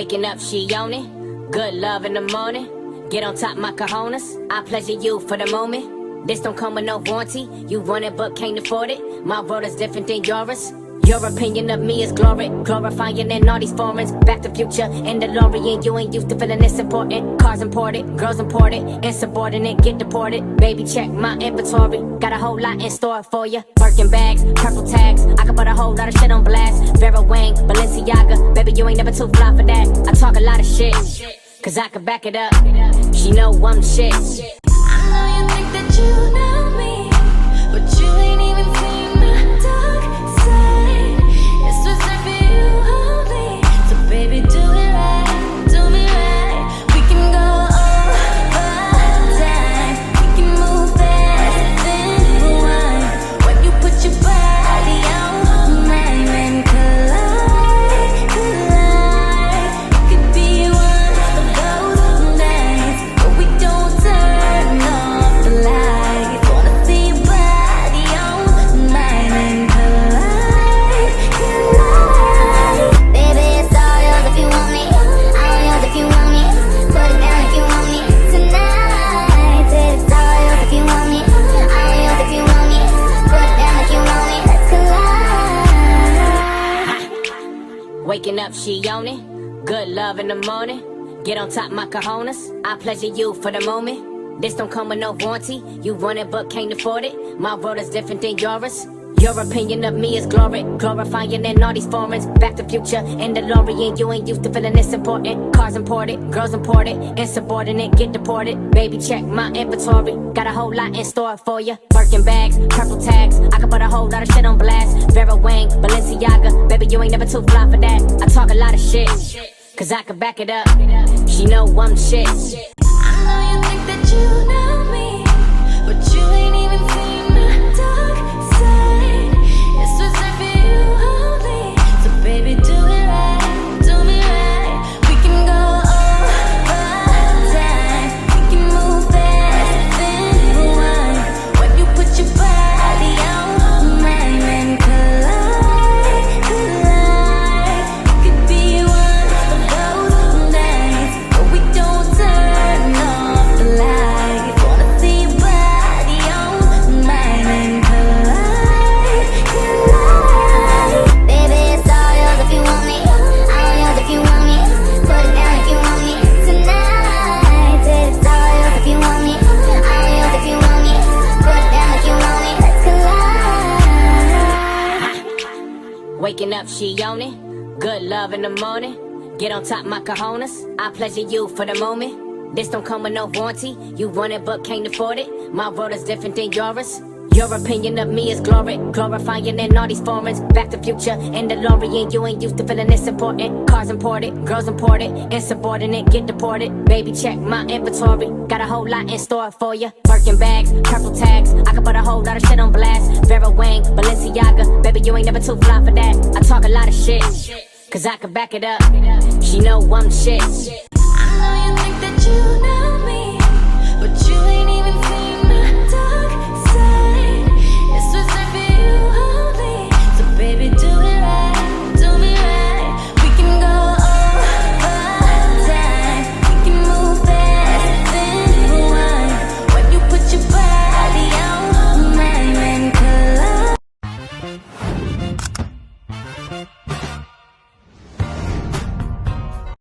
Waking up, she on it. Good love in the morning. Get on top, my cojones. I pleasure you for the moment. This don't come with no warranty. You want it but can't afford it. My world is different than yours. Your opinion of me is glory, glorifying in all these foreigns. Back to future in the DeLorean. You ain't used to feeling this important. Cars imported, girls imported, insubordinate, get deported. Baby, check my inventory. Got a whole lot in store for you. Birkin bags, purple tags. I can put a whole lot of shit on blast. Vera Wang, Balenciaga. Baby, you ain't never too fly for that. I talk a lot of shit, cause I can back it up. She know I'm shit. I know you think that you know me, but you ain't even seen the dark side. It's reserved for you only. So baby, do it right, do me right. We can go over time. We can move fast and rewind. When you put your body on mine and collide, collide. It could be one of those nights where we don't turn off the lights. Wanna see your body on mine and collide, collide. Baby, it's all yours if you want me. All yours if you want me. Put it down if you want me tonight. Say it's all yours if you want me. All yours if you want me. Put it down if you want me. Let's collide. Waking up, she on it. Good love in the morning. Get on top, my cojones. I pleasure you for the moment. This don't come with no warranty. You want it but can't afford it. My world is different than yours. Your opinion of me is glory, glorifying in all these foreigns. Back to future in the DeLorean. You ain't used to feeling this important. Cars imported, girls imported, insubordinate, get deported. Baby, check my inventory. Got a whole lot in store for you. Birkin bags, purple tags. I can put a whole lot of shit on blast. Vera Wang, Balenciaga. Baby, you ain't never too fly for that. I talk a lot of shit, cause I can back it up. She know I'm shit. I know you think that you know me, but you ain't even seen the dark side. It's reserved for you only. So baby, do it right, do me right. We can go over time. We can move fast and rewind. When you put your body on mine and collide, collide. It could be one of those nights where we don't turn off the lights. Wanna see your body on mine and collide, collide. Baby, it's all yours if you want me. All yours if you want me. Put it down if you want me tonight. Say it's all yours if you want me. All yours if you want me. Put it down if you want me. Let's collide. Waking up, she on it. Good love in the morning. Get on top, my cojones. I pleasure you for the moment. This don't come with no warranty. You want it but can't afford it. My world is different than yours. Your opinion of me is glory, glorifying in all these foreigns. Back to future in the DeLorean. You ain't used to feeling this important. Cars imported, girls imported, insubordinate, get deported. Baby, check my inventory. Got a whole lot in store for you. Birkin bags, purple tags. I can put a whole lot of shit on blast. Vera Wang, Balenciaga. Baby, you ain't never too fly for that. I talk a lot of shit, cause I can back it up. She know I'm shit. I know you think that you know me, but you ain't